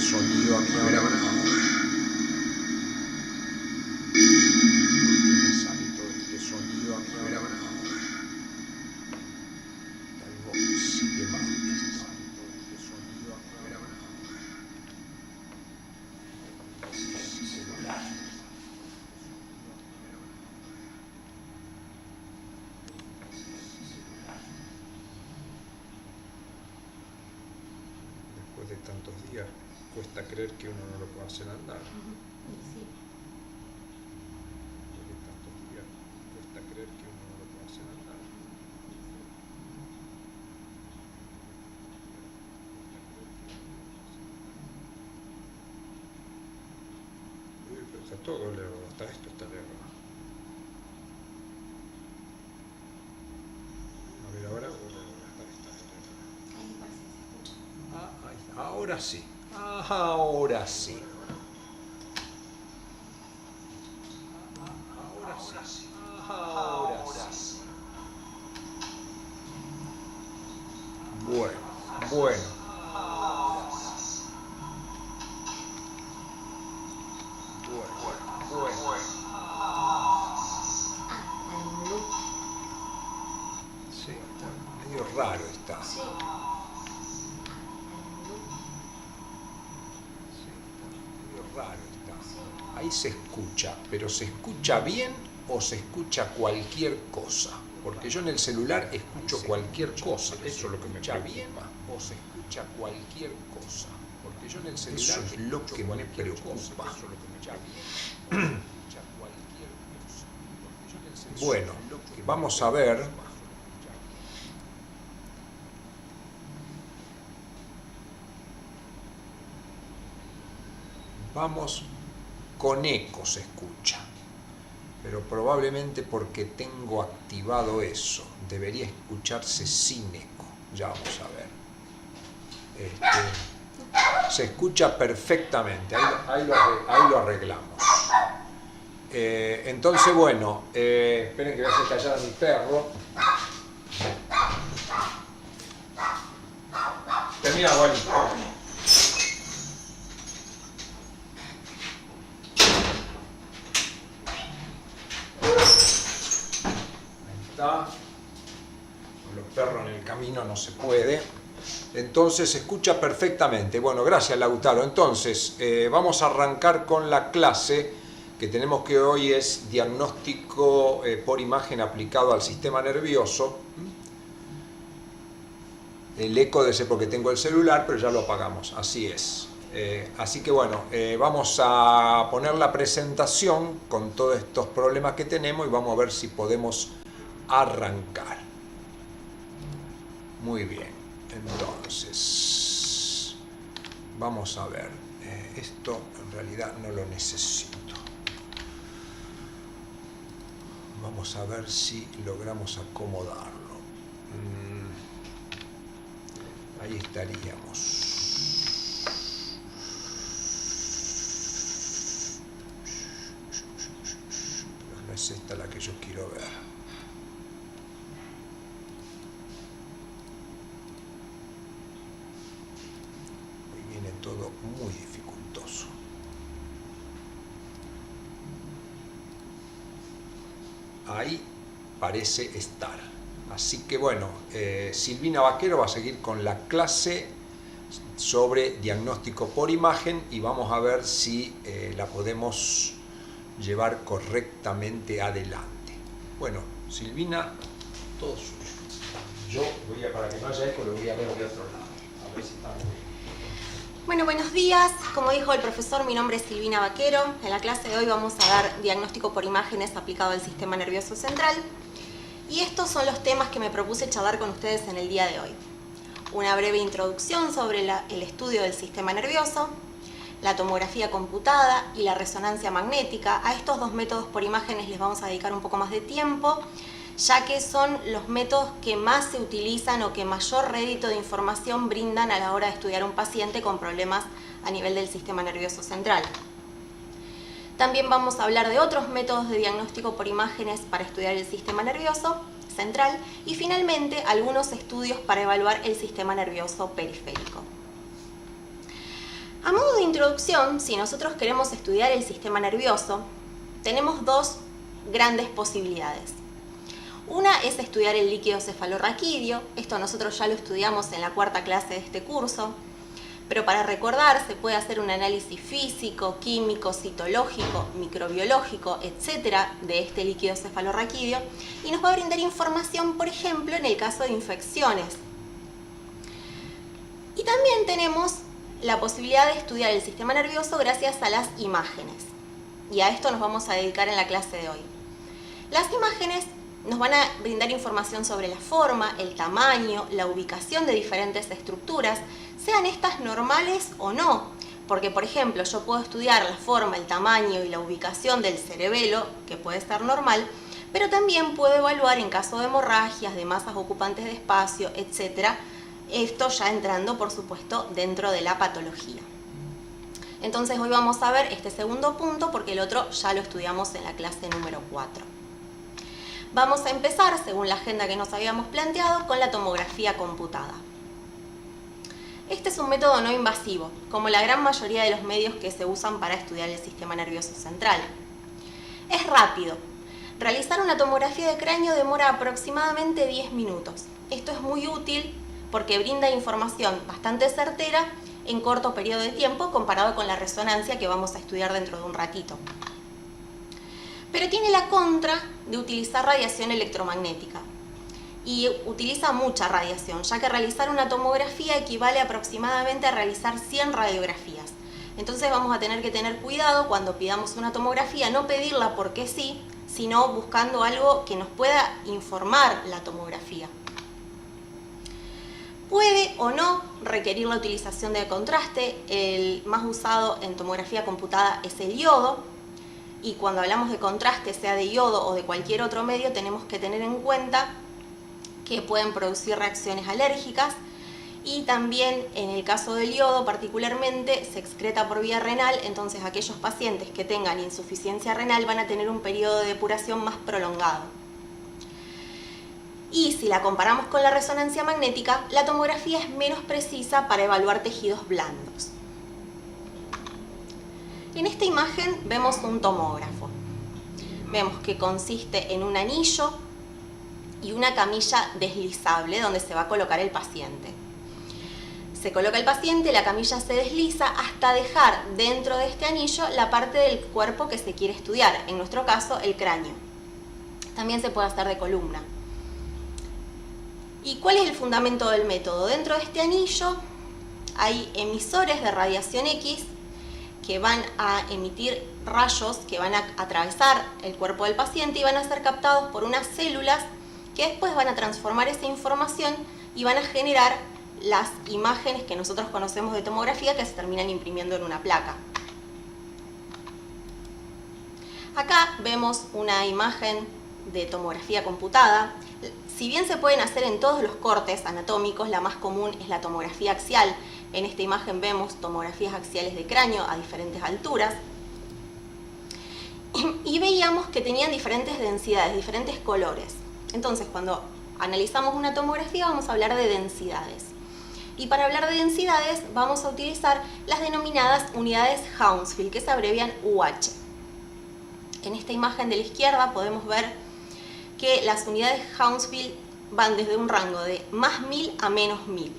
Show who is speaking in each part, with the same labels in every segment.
Speaker 1: sonido a mí ahora. ¿Por qué me sale todo este sonido a mí ahora? Algo sigue mal esto. Este sonido a mí ahora. Celular. Después de tantos días, cuesta creer que uno no lo pueda hacer andar.
Speaker 2: Sí.
Speaker 1: Después de tantos días, cuesta creer que uno no lo pueda hacer andar. Pero está todo lejos, hasta esto está lejos. A ver, ahora hasta esta.
Speaker 2: Ahí parece que se escucha.
Speaker 1: Ahí está. Ahora sí. Ahora sí. Ahora sí. Ahora sí. Bueno. Bueno. Sí, medio raro está.
Speaker 2: Sí.
Speaker 1: Medio raro está. Ahí se escucha, pero ¿se escucha bien o se escucha cualquier cosa? Porque yo en el celular escucho cualquier cosa, eso es lo que me preocupa. Bien o se escucha cualquier cosa, porque yo en el celular eso es lo que me preocupa. Bueno, vamos a ver. Vamos, con eco se escucha, pero probablemente porque tengo activado eso, debería escucharse sin eco. Ya vamos a ver. Se escucha perfectamente, ahí lo arreglamos. Entonces, bueno, esperen que voy a hacer callar a mi perro. Termina, Wally. Con los perros en el camino no se puede. Entonces se escucha perfectamente. Bueno, gracias, Lautaro. Entonces, vamos a arrancar con la clase que tenemos, que hoy es diagnóstico por imagen aplicado al sistema nervioso. El eco debe ser porque tengo el celular, pero ya lo apagamos. Así es. Así que bueno, vamos a poner la presentación con todos estos problemas que tenemos y vamos a ver si podemos arrancar. Muy bien, entonces vamos a ver. Esto en realidad no lo necesito. Vamos a ver si logramos acomodarlo. Ahí estaríamos. Pero no es esta la que yo quiero ver. Hoy viene todo muy dificultoso. Ahí parece estar. Así que bueno, Silvina Vaquero va a seguir con la clase sobre diagnóstico por imagen y vamos a ver si la podemos llevar correctamente adelante. Bueno, Silvina, todo suyo. Yo voy a, para que no haya eco, lo voy a ver de otro lado. A ver si está bien.
Speaker 2: Bueno, buenos días. Como dijo el profesor, mi nombre es Silvina Vaquero. En la clase de hoy vamos a dar diagnóstico por imágenes aplicado al sistema nervioso central. Y estos son los temas que me propuse charlar con ustedes en el día de hoy. Una breve introducción sobre el estudio del sistema nervioso, la tomografía computada y la resonancia magnética. A estos dos métodos por imágenes les vamos a dedicar un poco más de tiempo, ya que son los métodos que más se utilizan o que mayor rédito de información brindan a la hora de estudiar un paciente con problemas a nivel del sistema nervioso central. También vamos a hablar de otros métodos de diagnóstico por imágenes para estudiar el sistema nervioso central y finalmente algunos estudios para evaluar el sistema nervioso periférico. A modo de introducción, si nosotros queremos estudiar el sistema nervioso, tenemos dos grandes posibilidades. Una es estudiar el líquido cefalorraquídeo, esto nosotros ya lo estudiamos en la cuarta clase de este curso, pero para recordar se puede hacer un análisis físico, químico, citológico, microbiológico, etcétera, de este líquido cefalorraquídeo y nos va a brindar información, por ejemplo, en el caso de infecciones. Y también tenemos la posibilidad de estudiar el sistema nervioso gracias a las imágenes. Y a esto nos vamos a dedicar en la clase de hoy. Las imágenes nos van a brindar información sobre la forma, el tamaño, la ubicación de diferentes estructuras, sean estas normales o no. Porque, por ejemplo, yo puedo estudiar la forma, el tamaño y la ubicación del cerebelo, que puede ser normal, pero también puedo evaluar en caso de hemorragias, de masas ocupantes de espacio, etc. Esto ya entrando, por supuesto, dentro de la patología. Entonces hoy vamos a ver este segundo punto porque el otro ya lo estudiamos en la clase número 4. Vamos a empezar, según la agenda que nos habíamos planteado, con la tomografía computada. Este es un método no invasivo, como la gran mayoría de los medios que se usan para estudiar el sistema nervioso central. Es rápido. Realizar una tomografía de cráneo demora aproximadamente 10 minutos. Esto es muy útil porque brinda información bastante certera en corto periodo de tiempo comparado con la resonancia que vamos a estudiar dentro de un ratito. Pero tiene la contra de utilizar radiación electromagnética y utiliza mucha radiación, ya que realizar una tomografía equivale aproximadamente a realizar 100 radiografías. Entonces vamos a tener que tener cuidado cuando pidamos una tomografía, no pedirla porque sí, sino buscando algo que nos pueda informar la tomografía. Puede o no requerir la utilización de contraste. El más usado en tomografía computada es el iodo. Y cuando hablamos de contraste, sea de iodo o de cualquier otro medio, tenemos que tener en cuenta que pueden producir reacciones alérgicas. Y también en el caso del iodo particularmente se excreta por vía renal, entonces aquellos pacientes que tengan insuficiencia renal van a tener un periodo de depuración más prolongado. Y si la comparamos con la resonancia magnética, la tomografía es menos precisa para evaluar tejidos blandos. En esta imagen vemos un tomógrafo. Vemos que consiste en un anillo y una camilla deslizable donde se va a colocar el paciente. Se coloca el paciente, la camilla se desliza hasta dejar dentro de este anillo la parte del cuerpo que se quiere estudiar, en nuestro caso el cráneo. También se puede hacer de columna. ¿Y cuál es el fundamento del método? Dentro de este anillo hay emisores de radiación X que van a emitir rayos que van a atravesar el cuerpo del paciente y van a ser captados por unas células que después van a transformar esa información y van a generar las imágenes que nosotros conocemos de tomografía que se terminan imprimiendo en una placa. Acá vemos una imagen de tomografía computada. Si bien se pueden hacer en todos los cortes anatómicos, la más común es la tomografía axial. En esta imagen vemos tomografías axiales de cráneo a diferentes alturas. Y veíamos que tenían diferentes densidades, diferentes colores. Entonces, cuando analizamos una tomografía vamos a hablar de densidades. Y para hablar de densidades vamos a utilizar las denominadas unidades Hounsfield, que se abrevian UH. En esta imagen de la izquierda podemos ver que las unidades Hounsfield van desde un rango de más 1000 a menos 1000.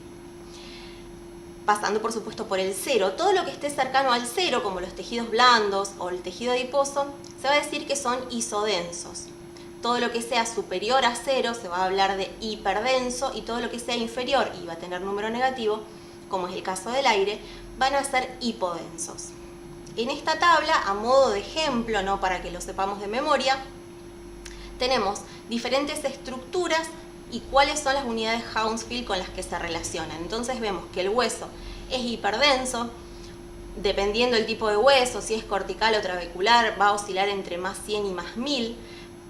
Speaker 2: Pasando por supuesto por el cero. Todo lo que esté cercano al cero, como los tejidos blandos o el tejido adiposo, se va a decir que son isodensos. Todo lo que sea superior a cero se va a hablar de hiperdenso y todo lo que sea inferior y va a tener número negativo, como es el caso del aire, van a ser hipodensos. En esta tabla, a modo de ejemplo, no para que lo sepamos de memoria, tenemos diferentes estructuras y cuáles son las unidades Hounsfield con las que se relacionan. Entonces vemos que el hueso es hiperdenso, dependiendo del tipo de hueso, si es cortical o trabecular, va a oscilar entre más 100 y más 1000,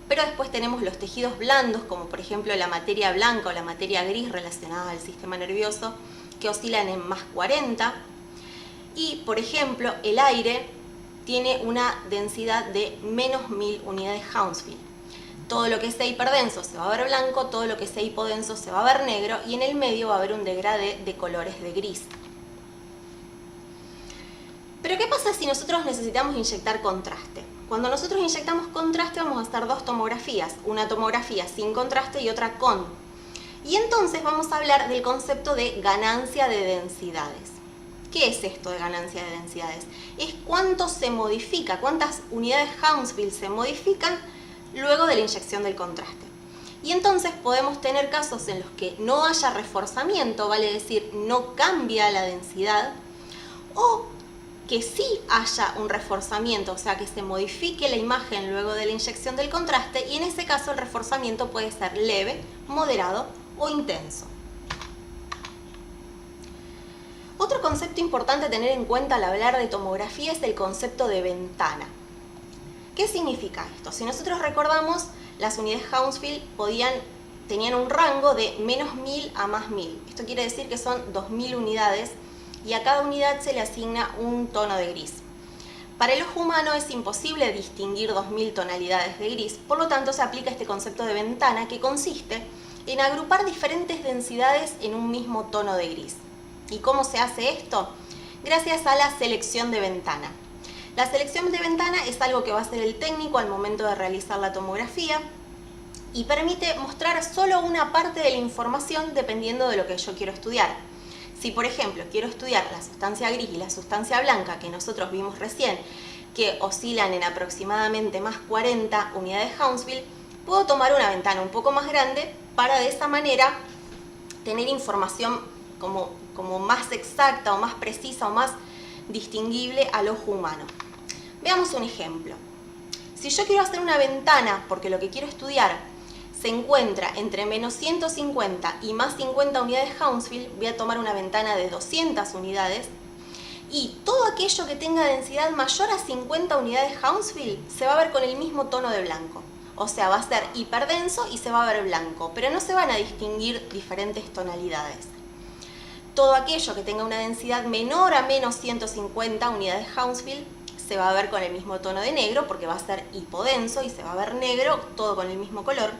Speaker 2: pero después tenemos los tejidos blandos, como por ejemplo la materia blanca o la materia gris relacionada al sistema nervioso, que oscilan en más 40, y por ejemplo el aire tiene una densidad de menos 1000 unidades Hounsfield. Todo lo que sea hiperdenso se va a ver blanco, todo lo que sea hipodenso se va a ver negro y en el medio va a haber un degradé de colores de gris. pasa si nosotros necesitamos inyectar contraste? Cuando nosotros inyectamos contraste vamos a hacer dos tomografías, una tomografía sin contraste y otra con. Y entonces vamos a hablar del concepto de ganancia de densidades. ¿Qué es esto de ganancia de densidades? Es cuánto se modifica, cuántas unidades Hounsfield se modifican luego de la inyección del contraste. Y entonces podemos tener casos en los que no haya reforzamiento, vale decir, no cambia la densidad, o que sí haya un reforzamiento, o sea, que se modifique la imagen luego de la inyección del contraste, y en ese caso el reforzamiento puede ser leve, moderado o intenso. Otro concepto importante a tener en cuenta al hablar de tomografía es el concepto de ventana. ¿Qué significa esto? Si nosotros recordamos, las unidades Hounsfield tenían un rango de menos 1000 a más 1000. Esto quiere decir que son 2000 unidades y a cada unidad se le asigna un tono de gris. Para el ojo humano es imposible distinguir 2000 tonalidades de gris, por lo tanto se aplica este concepto de ventana que consiste en agrupar diferentes densidades en un mismo tono de gris. ¿Y cómo se hace esto? Gracias a la selección de ventana. La selección de ventana es algo que va a hacer el técnico al momento de realizar la tomografía y permite mostrar solo una parte de la información dependiendo de lo que yo quiero estudiar. Si, por ejemplo, quiero estudiar la sustancia gris y la sustancia blanca que nosotros vimos recién, que oscilan en aproximadamente más 40 unidades Hounsfield, puedo tomar una ventana un poco más grande para de esa manera tener información como más exacta o más precisa o más distinguible al ojo humano. Veamos un ejemplo. Si yo quiero hacer una ventana porque lo que quiero estudiar se encuentra entre menos 150 y más 50 unidades Hounsfield, voy a tomar una ventana de 200 unidades y todo aquello que tenga densidad mayor a 50 unidades Hounsfield se va a ver con el mismo tono de blanco. O sea, va a ser hiperdenso y se va a ver blanco, pero no se van a distinguir diferentes tonalidades. Todo aquello que tenga una densidad menor a menos 150 unidades Hounsfield se va a ver con el mismo tono de negro porque va a ser hipodenso y se va a ver negro, todo con el mismo color.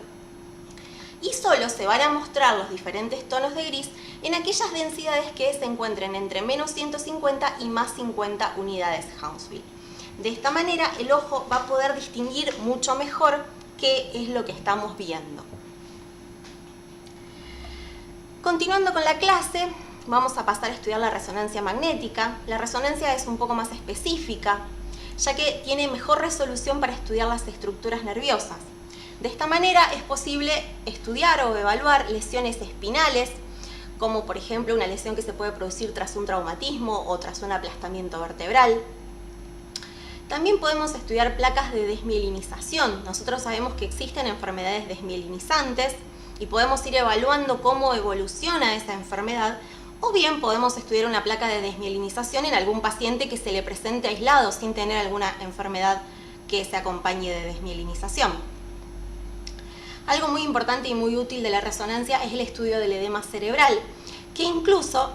Speaker 2: Y solo se van a mostrar los diferentes tonos de gris en aquellas densidades que se encuentren entre menos 150 y más 50 unidades Hounsfield. De esta manera el ojo va a poder distinguir mucho mejor qué es lo que estamos viendo. Continuando con la clase, vamos a pasar a estudiar la resonancia magnética. La resonancia es un poco más específica, ya que tiene mejor resolución para estudiar las estructuras nerviosas. De esta manera es posible estudiar o evaluar lesiones espinales, como por ejemplo una lesión que se puede producir tras un traumatismo o tras un aplastamiento vertebral. También podemos estudiar placas de desmielinización. Nosotros sabemos que existen enfermedades desmielinizantes y podemos ir evaluando cómo evoluciona esa enfermedad, o bien podemos estudiar una placa de desmielinización en algún paciente que se le presente aislado sin tener alguna enfermedad que se acompañe de desmielinización. Algo muy importante y muy útil de la resonancia es el estudio del edema cerebral, que incluso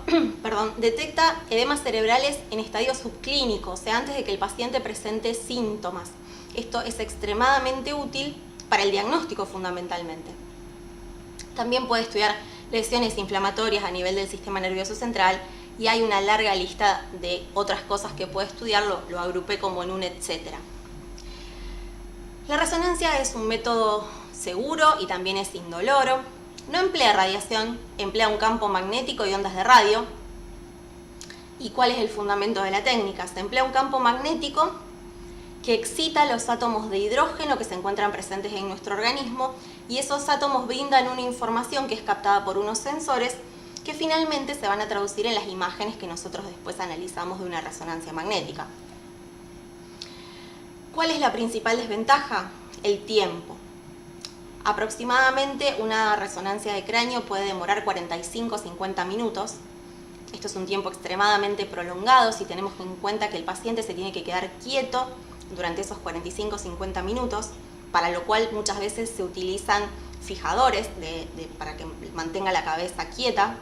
Speaker 2: detecta edemas cerebrales en estadio subclínico, o sea, antes de que el paciente presente síntomas. Esto es extremadamente útil para el diagnóstico fundamentalmente. También puede estudiar lesiones inflamatorias a nivel del sistema nervioso central y hay una larga lista de otras cosas que puede estudiar, lo agrupé como en un etcétera. La resonancia es un método seguro y también es indoloro. No emplea radiación, emplea un campo magnético y ondas de radio. ¿Y cuál es el fundamento de la técnica? Se emplea un campo magnético que excita los átomos de hidrógeno que se encuentran presentes en nuestro organismo y esos átomos brindan una información que es captada por unos sensores que finalmente se van a traducir en las imágenes que nosotros después analizamos de una resonancia magnética. ¿Cuál es la principal desventaja? El tiempo. Aproximadamente una resonancia de cráneo puede demorar 45-50 minutos. Esto es un tiempo extremadamente prolongado si tenemos en cuenta que el paciente se tiene que quedar quieto durante esos 45-50 minutos, para lo cual muchas veces se utilizan fijadores para que mantenga la cabeza quieta,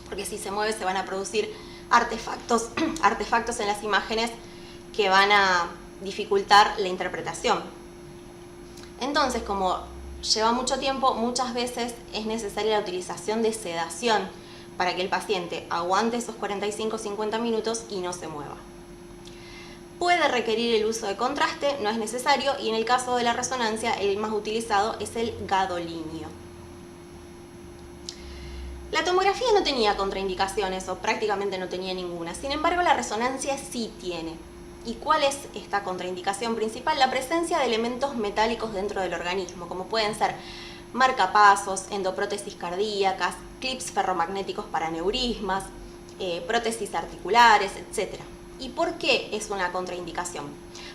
Speaker 2: porque si se mueve se van a producir artefactos en las imágenes que van a dificultar la interpretación. Entonces, como lleva mucho tiempo, muchas veces es necesaria la utilización de sedación para que el paciente aguante esos 45-50 minutos y no se mueva. puede requerir el uso de contraste, no es necesario, y en el caso de la resonancia el más utilizado es el gadolínio. La tomografía no tenía contraindicaciones o prácticamente no tenía ninguna, sin embargo la resonancia sí tiene. ¿Y cuál es esta contraindicación principal? La presencia de elementos metálicos dentro del organismo, como pueden ser marcapasos, endoprótesis cardíacas, clips ferromagnéticos para aneurismas, prótesis articulares, etc. ¿Y por qué es una contraindicación?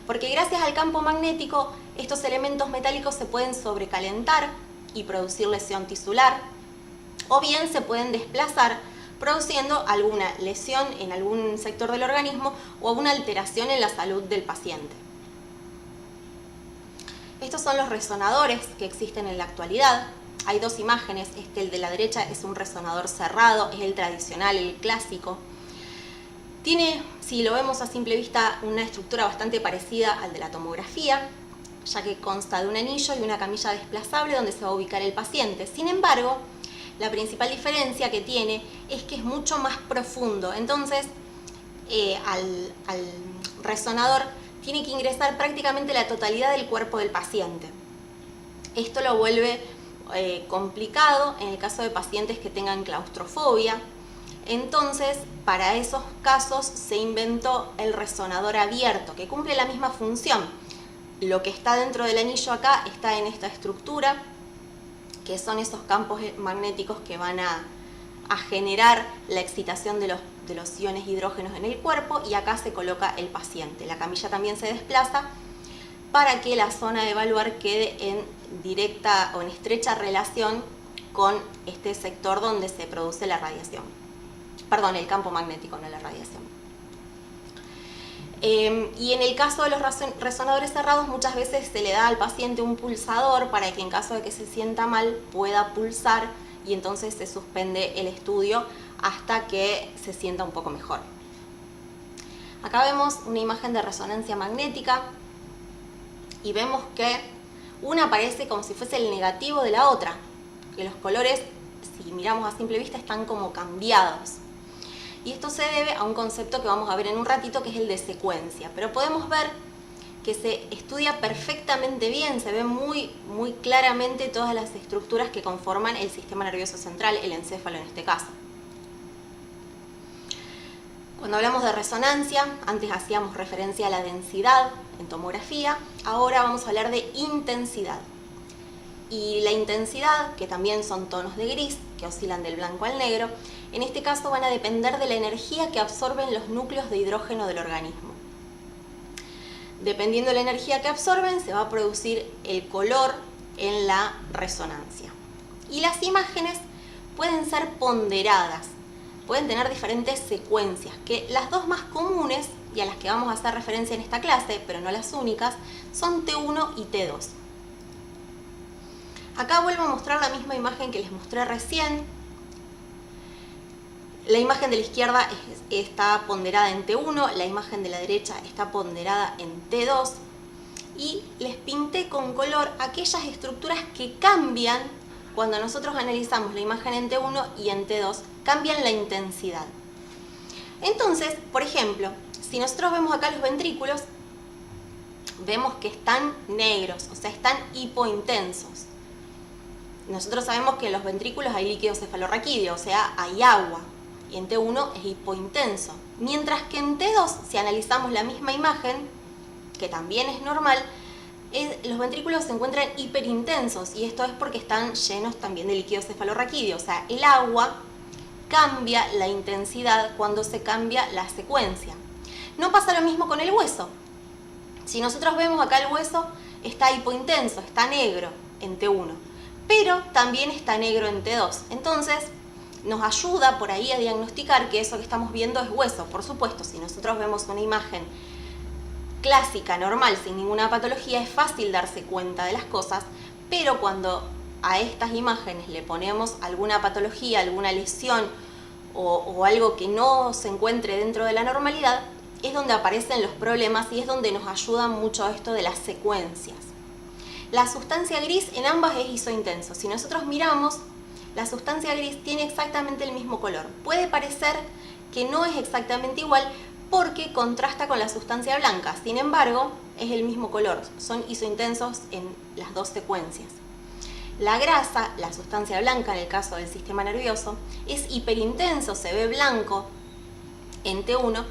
Speaker 2: Porque gracias al campo magnético estos elementos metálicos se pueden sobrecalentar y producir lesión tisular, o bien se pueden desplazar produciendo alguna lesión en algún sector del organismo o alguna alteración en la salud del paciente. Estos son los resonadores que existen en la actualidad. Hay dos imágenes, el de la derecha es un resonador cerrado, es el tradicional, el clásico. Tiene, si lo vemos a simple vista, una estructura bastante parecida al de la tomografía, ya que consta de un anillo y una camilla desplazable donde se va a ubicar el paciente. Sin embargo, la principal diferencia que tiene es que es mucho más profundo. Entonces, al resonador tiene que ingresar prácticamente la totalidad del cuerpo del paciente. Esto lo vuelve complicado en el caso de pacientes que tengan claustrofobia. Entonces, para esos casos se inventó el resonador abierto, que cumple la misma función. Lo que está dentro del anillo acá está en esta estructura, que son esos campos magnéticos que van a generar la excitación de los iones hidrógenos en el cuerpo, y acá se coloca el paciente. La camilla también se desplaza para que la zona de evaluar quede en directa o en estrecha relación con este sector donde se produce la radiación. Perdón, el campo magnético, no la radiación. Y en el caso de los resonadores cerrados, muchas veces se le da al paciente un pulsador para que en caso de que se sienta mal pueda pulsar, y entonces se suspende el estudio hasta que se sienta un poco mejor. Acá vemos una imagen de resonancia magnética y vemos que una aparece como si fuese el negativo de la otra, que los colores, si miramos a simple vista, están como cambiados. Y esto se debe a un concepto que vamos a ver en un ratito, que es el de secuencia. Pero podemos ver que se estudia perfectamente bien, se ven muy claramente todas las estructuras que conforman el sistema nervioso central, el encéfalo en este caso. Cuando hablamos de resonancia, antes hacíamos referencia a la densidad en tomografía, ahora vamos a hablar de intensidad. Y la intensidad, que también son tonos de gris, que oscilan del blanco al negro, en este caso van a depender de la energía que absorben los núcleos de hidrógeno del organismo. Dependiendo de la energía que absorben, se va a producir el color en la resonancia. Y las imágenes pueden ser ponderadas, pueden tener diferentes secuencias, que las dos más comunes, y a las que vamos a hacer referencia en esta clase, pero no las únicas, son T1 y T2. Acá vuelvo a mostrar la misma imagen que les mostré recién. La imagen de la izquierda está ponderada en T1, la imagen de la derecha está ponderada en T2, y les pinté con color aquellas estructuras que cambian cuando nosotros analizamos la imagen en T1 y en T2, cambian la intensidad. Entonces, por ejemplo, si nosotros vemos acá los ventrículos, vemos que están negros, o sea, están hipointensos. Nosotros sabemos que en los ventrículos hay líquido cefalorraquídeo, o sea, hay agua. Y en T1 es hipointenso. Mientras que en T2, si analizamos la misma imagen, que también es normal, los ventrículos se encuentran hiperintensos, y esto es porque están llenos también de líquido cefalorraquídeo. O sea, el agua cambia la intensidad cuando se cambia la secuencia. No pasa lo mismo con el hueso. Si nosotros vemos acá el hueso, está hipointenso, está negro en T1, pero también está negro en T2. Entonces, nos ayuda por ahí a diagnosticar que eso que estamos viendo es hueso. Por supuesto, si nosotros vemos una imagen clásica, normal, sin ninguna patología, es fácil darse cuenta de las cosas, pero cuando a estas imágenes le ponemos alguna patología, alguna lesión o algo que no se encuentre dentro de la normalidad, es donde aparecen los problemas y es donde nos ayuda mucho esto de las secuencias. La sustancia gris en ambas es isointenso. Si nosotros miramos, la sustancia gris tiene exactamente el mismo color. Puede parecer que no es exactamente igual, porque contrasta con la sustancia blanca. Sin embargo, es el mismo color, son isointensos en las dos secuencias. La grasa, la sustancia blanca en el caso del sistema nervioso, es hiperintenso, se ve blanco en T1,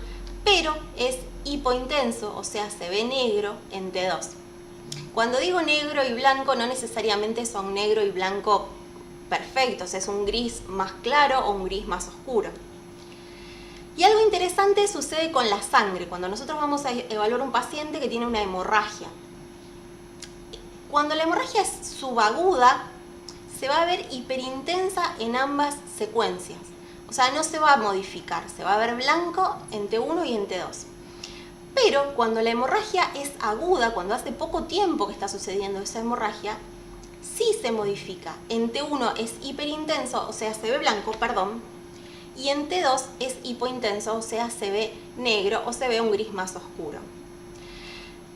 Speaker 2: pero es hipointenso, o sea, se ve negro en T2. Cuando digo negro y blanco, no necesariamente son negro y blanco perfectos, es un gris más claro o un gris más oscuro. Y algo interesante sucede con la sangre, cuando nosotros vamos a evaluar un paciente que tiene una hemorragia. Cuando la hemorragia es subaguda, se va a ver hiperintensa en ambas secuencias. O sea, no se va a modificar, se va a ver blanco en T1 y en T2. Pero cuando la hemorragia es aguda, cuando hace poco tiempo que está sucediendo esa hemorragia, sí se modifica. En T1 es hiperintenso, o sea, se ve blanco, perdón, y en T2 es hipointenso, o sea, se ve negro o se ve un gris más oscuro.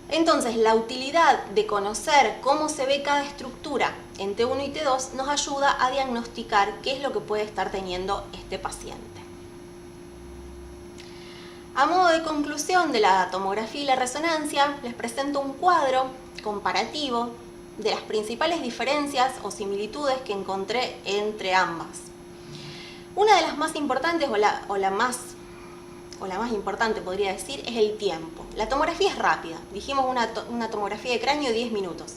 Speaker 2: Entonces, la utilidad de conocer cómo se ve cada estructura en T1 y T2 nos ayuda a diagnosticar qué es lo que puede estar teniendo este paciente. A modo de conclusión de la tomografía y la resonancia, les presento un cuadro comparativo de las principales diferencias o similitudes que encontré entre ambas. Una de las más importantes, o la más importante podría decir, es el tiempo. La tomografía es rápida, dijimos una tomografía de cráneo 10 minutos.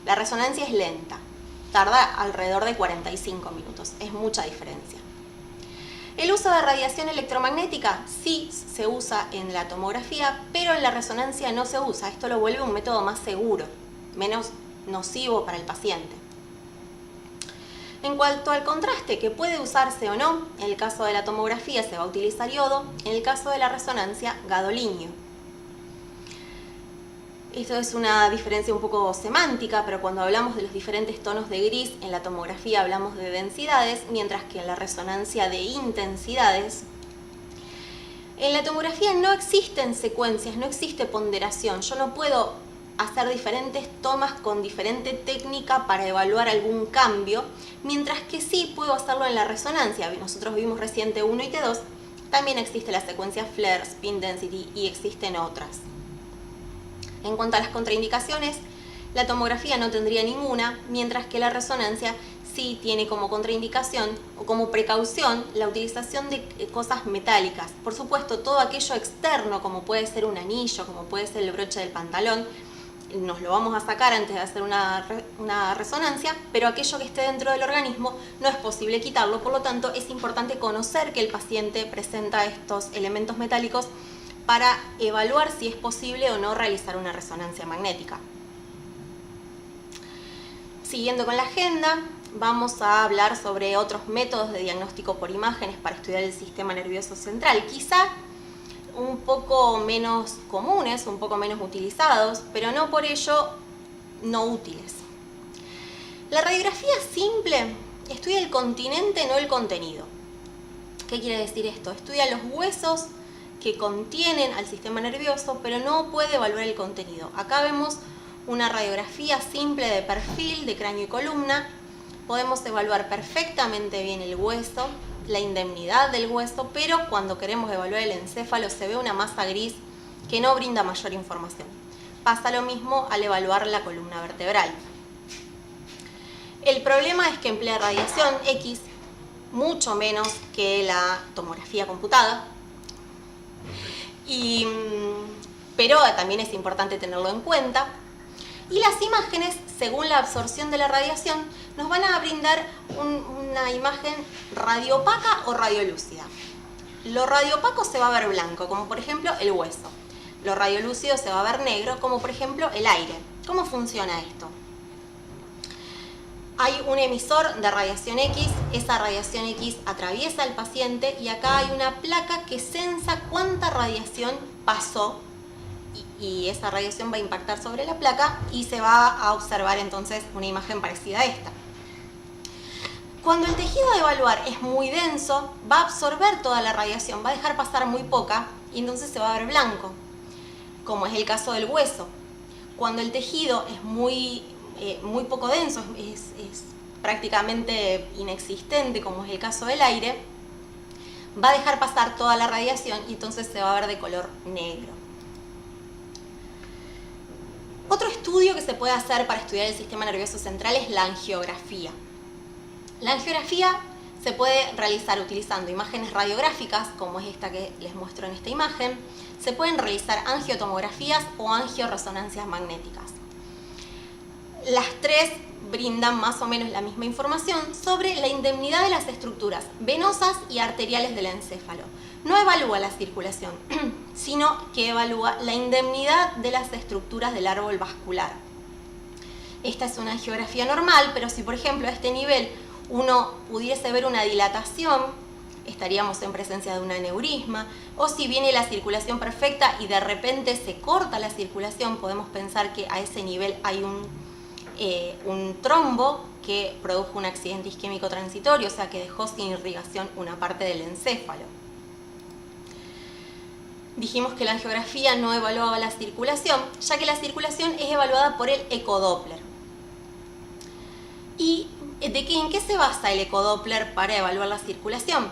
Speaker 2: La resonancia es lenta, tarda alrededor de 45 minutos, es mucha diferencia. El uso de radiación electromagnética sí se usa en la tomografía, pero en la resonancia no se usa. Esto lo vuelve un método más seguro, menos nocivo para el paciente. En cuanto al contraste, que puede usarse o no, en el caso de la tomografía se va a utilizar yodo, en el caso de la resonancia, gadolinio. Esto es una diferencia un poco semántica, pero cuando hablamos de los diferentes tonos de gris, en la tomografía hablamos de densidades, mientras que en la resonancia de intensidades. En la tomografía no existen secuencias, no existe ponderación. Yo no puedo hacer diferentes tomas con diferente técnica para evaluar algún cambio, mientras que sí puedo hacerlo en la resonancia. Nosotros vimos recién T1 y T2, también existe la secuencia FLAIR, Spin Density y existen otras. En cuanto a las contraindicaciones, la tomografía no tendría ninguna, mientras que la resonancia sí tiene como contraindicación o como precaución la utilización de cosas metálicas. Por supuesto, todo aquello externo, como puede ser un anillo, como puede ser el broche del pantalón, nos lo vamos a sacar antes de hacer una resonancia, pero aquello que esté dentro del organismo no es posible quitarlo, por lo tanto es importante conocer que el paciente presenta estos elementos metálicos para evaluar si es posible o no realizar una resonancia magnética. Siguiendo con la agenda, vamos a hablar sobre otros métodos de diagnóstico por imágenes para estudiar el sistema nervioso central, quizá un poco menos comunes, un poco menos utilizados, pero no por ello no útiles. La radiografía simple estudia el continente, no el contenido. ¿Qué quiere decir esto? Estudia los huesos que contienen al sistema nervioso, pero no puede evaluar el contenido. Acá vemos una radiografía simple de perfil de cráneo y columna. Podemos evaluar perfectamente bien el hueso, la indemnidad del hueso, pero cuando queremos evaluar el encéfalo se ve una masa gris que no brinda mayor información. Pasa lo mismo al evaluar la columna vertebral. El problema es que emplea radiación X, mucho menos que la tomografía computada, pero también es importante tenerlo en cuenta. Y las imágenes, según la absorción de la radiación, nos van a brindar una imagen radiopaca o radiolúcida. Lo radiopaco se va a ver blanco, como por ejemplo el hueso. Lo radiolúcido se va a ver negro, como por ejemplo el aire. ¿Cómo funciona esto? Hay un emisor de radiación X, esa radiación X atraviesa al paciente y acá hay una placa que sensa cuánta radiación pasó y esa radiación va a impactar sobre la placa y se va a observar entonces una imagen parecida a esta. Cuando el tejido a evaluar es muy denso, va a absorber toda la radiación, va a dejar pasar muy poca y entonces se va a ver blanco, como es el caso del hueso. Cuando el tejido es muy poco denso, es prácticamente inexistente, como es el caso del aire, va a dejar pasar toda la radiación y entonces se va a ver de color negro. Otro estudio que se puede hacer para estudiar el sistema nervioso central es la angiografía. La angiografía se puede realizar utilizando imágenes radiográficas, como es esta que les muestro en esta imagen. Se pueden realizar angiotomografías o angioresonancias magnéticas. Las tres brindan más o menos la misma información sobre la indemnidad de las estructuras venosas y arteriales del encéfalo. No evalúa la circulación, sino que evalúa la indemnidad de las estructuras del árbol vascular. Esta es una angiografía normal, pero si por ejemplo a este nivel uno pudiese ver una dilatación, estaríamos en presencia de un aneurisma, o si viene la circulación perfecta y de repente se corta la circulación, podemos pensar que a ese nivel hay un trombo que produjo un accidente isquémico transitorio, o sea que dejó sin irrigación una parte del encéfalo. Dijimos que la angiografía no evaluaba la circulación, ya que la circulación es evaluada por el ecodoppler. ¿Y en qué se basa el ecodoppler para evaluar la circulación?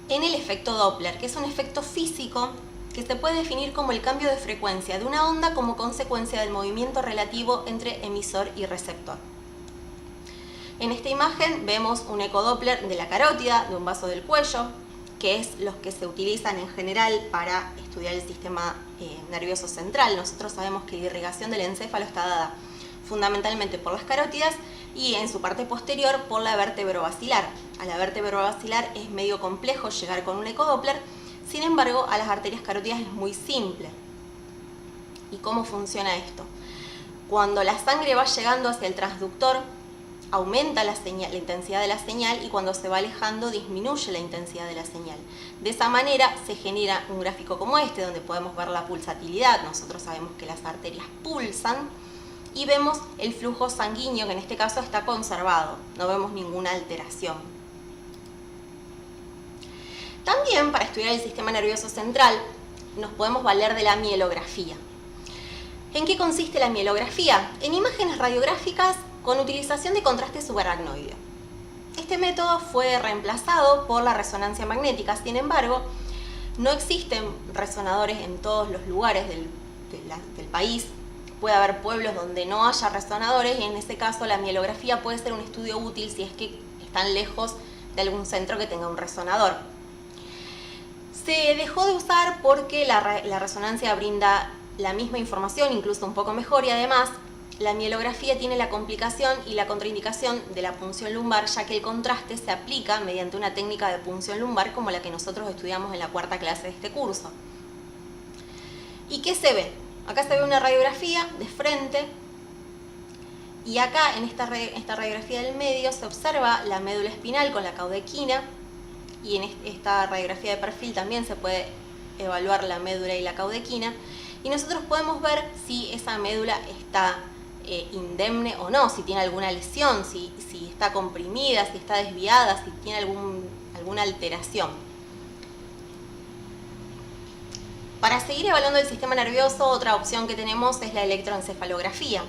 Speaker 2: En el efecto Doppler, que es un efecto físico que se puede definir como el cambio de frecuencia de una onda como consecuencia del movimiento relativo entre emisor y receptor. En esta imagen vemos un ecodoppler de la carótida, de un vaso del cuello, que es los que se utilizan en general para estudiar el sistema nervioso central. Nosotros sabemos que la irrigación del encéfalo está dada fundamentalmente por las carótidas y en su parte posterior por la vértebro-basilar. A la vértebro-basilar es medio complejo llegar con un ecodoppler, sin embargo a las arterias carótidas es muy simple. ¿Y cómo funciona esto? Cuando la sangre va llegando hacia el transductor, aumenta la intensidad de la señal y cuando se va alejando disminuye la intensidad de la señal. De esa manera se genera un gráfico como este, donde podemos ver la pulsatilidad. Nosotros sabemos que las arterias pulsan y vemos el flujo sanguíneo, que en este caso está conservado, no vemos ninguna alteración. También para estudiar el sistema nervioso central nos podemos valer de la mielografía. ¿En qué consiste la mielografía? En imágenes radiográficas con utilización de contraste subaracnoideo. Este método fue reemplazado por la resonancia magnética, sin embargo, no existen resonadores en todos los lugares del país. Puede haber pueblos donde no haya resonadores y en ese caso la mielografía puede ser un estudio útil si es que están lejos de algún centro que tenga un resonador. Se dejó de usar porque la resonancia brinda la misma información, incluso un poco mejor, y además la mielografía tiene la complicación y la contraindicación de la punción lumbar, ya que el contraste se aplica mediante una técnica de punción lumbar como la que nosotros estudiamos en la cuarta clase de este curso. ¿Y qué se ve? Acá se ve una radiografía de frente y acá en esta radiografía del medio se observa la médula espinal con la caudequina y en esta radiografía de perfil también se puede evaluar la médula y la caudequina y nosotros podemos ver si esa médula está indemne o no, si tiene alguna lesión, si está comprimida, si está desviada, si tiene alguna alteración. Para seguir evaluando el sistema nervioso, otra opción que tenemos es la electroencefalografía.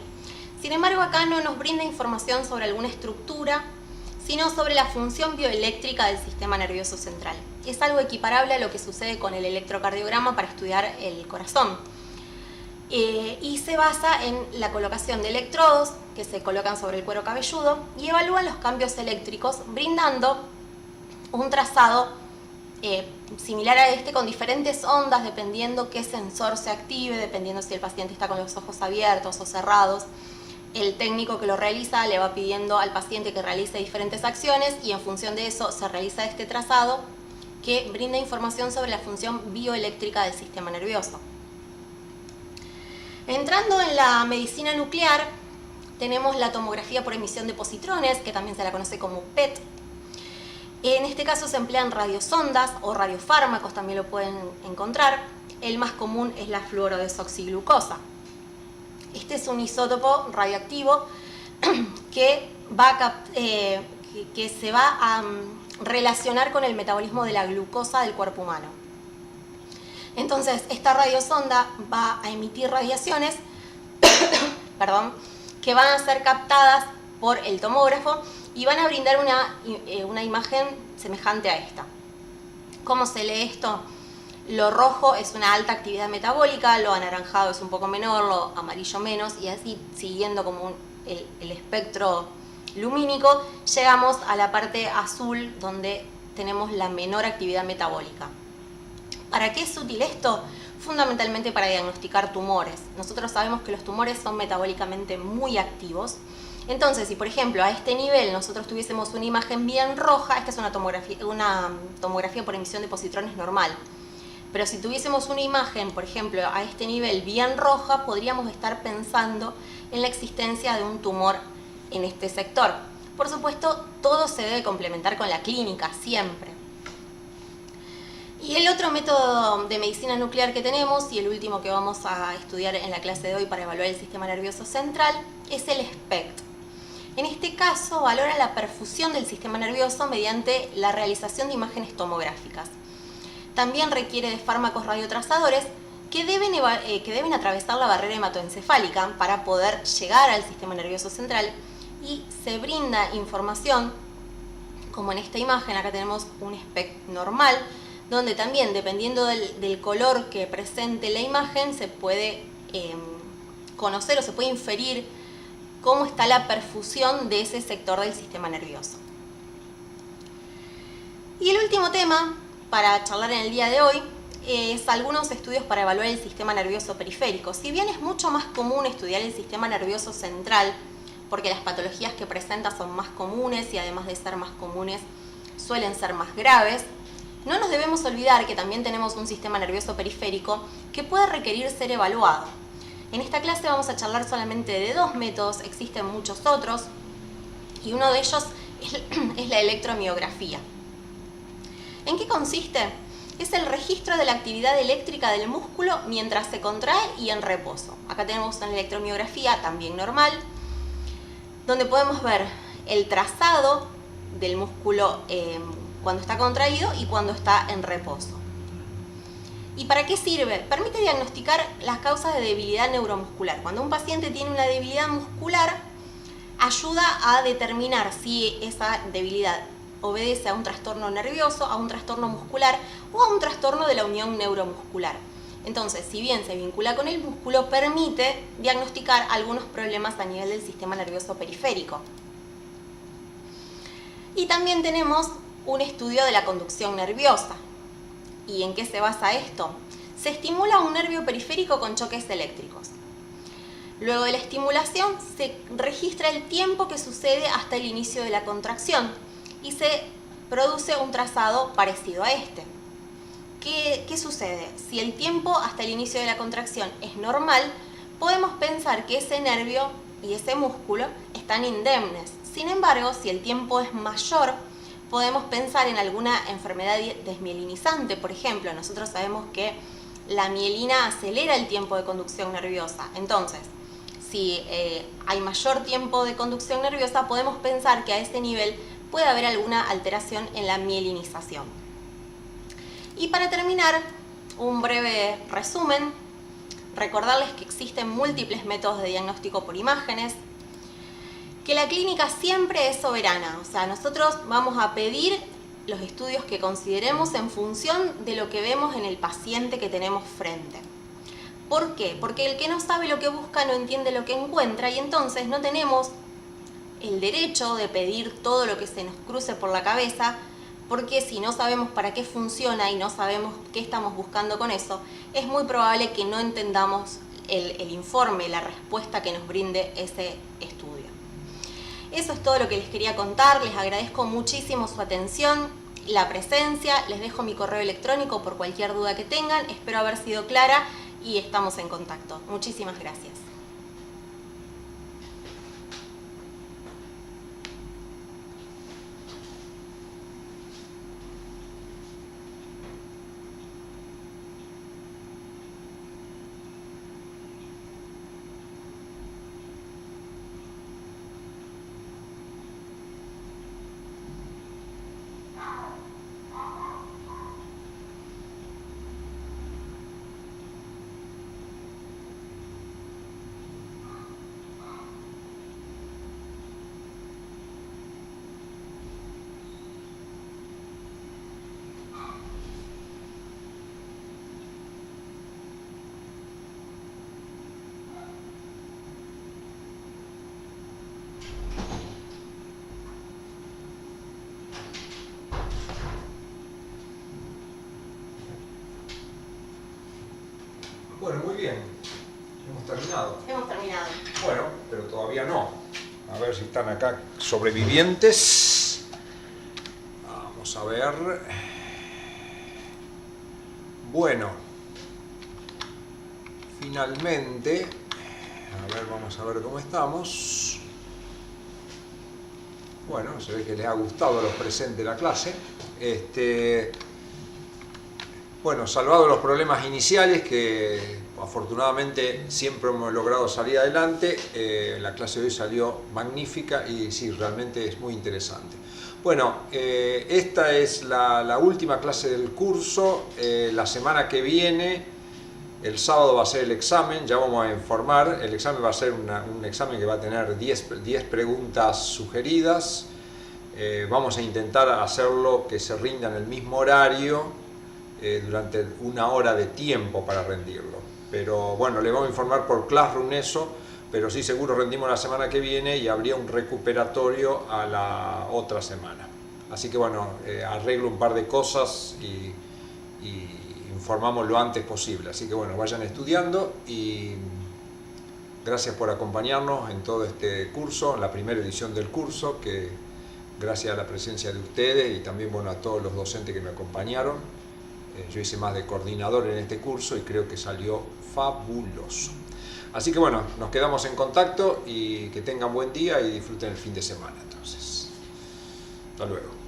Speaker 2: Sin embargo, acá no nos brinda información sobre alguna estructura, sino sobre la función bioeléctrica del sistema nervioso central. Es algo equiparable a lo que sucede con el electrocardiograma para estudiar el corazón. Y se basa en la colocación de electrodos que se colocan sobre el cuero cabelludo y evalúan los cambios eléctricos, brindando un trazado similar a este con diferentes ondas dependiendo qué sensor se active, dependiendo si el paciente está con los ojos abiertos o cerrados. El técnico que lo realiza le va pidiendo al paciente que realice diferentes acciones y en función de eso se realiza este trazado que brinda información sobre la función bioeléctrica del sistema nervioso. Entrando en la medicina nuclear, tenemos la tomografía por emisión de positrones, que también se la conoce como PET. En este caso se emplean radiosondas o radiofármacos, también lo pueden encontrar. El más común es la fluorodesoxiglucosa. Este es un isótopo radioactivo que se va a relacionar con el metabolismo de la glucosa del cuerpo humano. Entonces, esta radiosonda va a emitir radiaciones que van a ser captadas por el tomógrafo y van a brindar una imagen semejante a esta. ¿Cómo se lee esto? Lo rojo es una alta actividad metabólica, lo anaranjado es un poco menor, lo amarillo menos, y así siguiendo como el espectro lumínico, llegamos a la parte azul donde tenemos la menor actividad metabólica. ¿Para qué es útil esto? Fundamentalmente para diagnosticar tumores. Nosotros sabemos que los tumores son metabólicamente muy activos. Entonces, si por ejemplo a este nivel nosotros tuviésemos una imagen bien roja, esta es una tomografía por emisión de positrones normal, pero si tuviésemos una imagen, por ejemplo, a este nivel bien roja, podríamos estar pensando en la existencia de un tumor en este sector. Por supuesto, todo se debe complementar con la clínica, siempre. Y el otro método de medicina nuclear que tenemos, y el último que vamos a estudiar en la clase de hoy para evaluar el sistema nervioso central, es el SPECT. En este caso, valora la perfusión del sistema nervioso mediante la realización de imágenes tomográficas. También requiere de fármacos radiotrazadores que deben atravesar la barrera hematoencefálica para poder llegar al sistema nervioso central, y se brinda información, como en esta imagen. Acá tenemos un SPECT normal, donde también, dependiendo del color que presente la imagen, se puede conocer o se puede inferir cómo está la perfusión de ese sector del sistema nervioso. Y el último tema para charlar en el día de hoy es algunos estudios para evaluar el sistema nervioso periférico. Si bien es mucho más común estudiar el sistema nervioso central, porque las patologías que presenta son más comunes y además de ser más comunes suelen ser más graves, no nos debemos olvidar que también tenemos un sistema nervioso periférico que puede requerir ser evaluado. En esta clase vamos a charlar solamente de dos métodos, existen muchos otros, y uno de ellos es la electromiografía. ¿En qué consiste? Es el registro de la actividad eléctrica del músculo mientras se contrae y en reposo. Acá tenemos una electromiografía también normal, donde podemos ver el trazado del músculo cuando está contraído y cuando está en reposo. ¿Y para qué sirve? Permite diagnosticar las causas de debilidad neuromuscular. Cuando un paciente tiene una debilidad muscular, ayuda a determinar si esa debilidad obedece a un trastorno nervioso, a un trastorno muscular o a un trastorno de la unión neuromuscular. Entonces, si bien se vincula con el músculo, permite diagnosticar algunos problemas a nivel del sistema nervioso periférico. Y también tenemos un estudio de la conducción nerviosa. ¿Y en qué se basa esto? Se estimula un nervio periférico con choques eléctricos. Luego de la estimulación se registra el tiempo que sucede hasta el inicio de la contracción y se produce un trazado parecido a este. ¿Qué sucede? Si el tiempo hasta el inicio de la contracción es normal, podemos pensar que ese nervio y ese músculo están indemnes. Sin embargo, si el tiempo es mayor, podemos pensar en alguna enfermedad desmielinizante. Por ejemplo, nosotros sabemos que la mielina acelera el tiempo de conducción nerviosa. Entonces, si hay mayor tiempo de conducción nerviosa, podemos pensar que a ese nivel puede haber alguna alteración en la mielinización. Y para terminar, un breve resumen. Recordarles que existen múltiples métodos de diagnóstico por imágenes, que la clínica siempre es soberana, o sea, nosotros vamos a pedir los estudios que consideremos en función de lo que vemos en el paciente que tenemos frente. ¿Por qué? Porque el que no sabe lo que busca no entiende lo que encuentra, y entonces no tenemos el derecho de pedir todo lo que se nos cruce por la cabeza, porque si no sabemos para qué funciona y no sabemos qué estamos buscando con eso, es muy probable que no entendamos el informe, la respuesta que nos brinde ese estudio. Eso es todo lo que les quería contar. Les agradezco muchísimo su atención, la presencia. Les dejo mi correo electrónico por cualquier duda que tengan. Espero haber sido clara y estamos en contacto. Muchísimas gracias.
Speaker 1: Bueno, muy bien. Hemos terminado.
Speaker 2: Hemos terminado.
Speaker 1: Bueno, pero todavía no. A ver si están acá sobrevivientes. Vamos a ver. Bueno. Finalmente. A ver, vamos a ver cómo estamos. Bueno, se ve que les ha gustado a los presentes la clase. Bueno, salvado los problemas iniciales, que afortunadamente siempre hemos logrado salir adelante, la clase de hoy salió magnífica y sí, realmente es muy interesante. Bueno, esta es la última clase del curso. La semana que viene, el sábado, va a ser el examen, ya vamos a informar. El examen va a ser un examen que va a tener 10 preguntas sugeridas. Vamos a intentar hacerlo que se rinda en el mismo horario, durante una hora de tiempo para rendirlo. Pero bueno, le vamos a informar por Classroom eso, pero sí seguro rendimos la semana que viene y habría un recuperatorio a la otra semana. Así que bueno, arreglo un par de cosas y informamos lo antes posible. Así que bueno, vayan estudiando y gracias por acompañarnos en todo este curso, en la primera edición del curso, que gracias a la presencia de ustedes y también bueno, a todos los docentes que me acompañaron. Yo hice más de coordinador en este curso y creo que salió fabuloso. Así que bueno, nos quedamos en contacto y que tengan buen día y disfruten el fin de semana entonces. Hasta luego.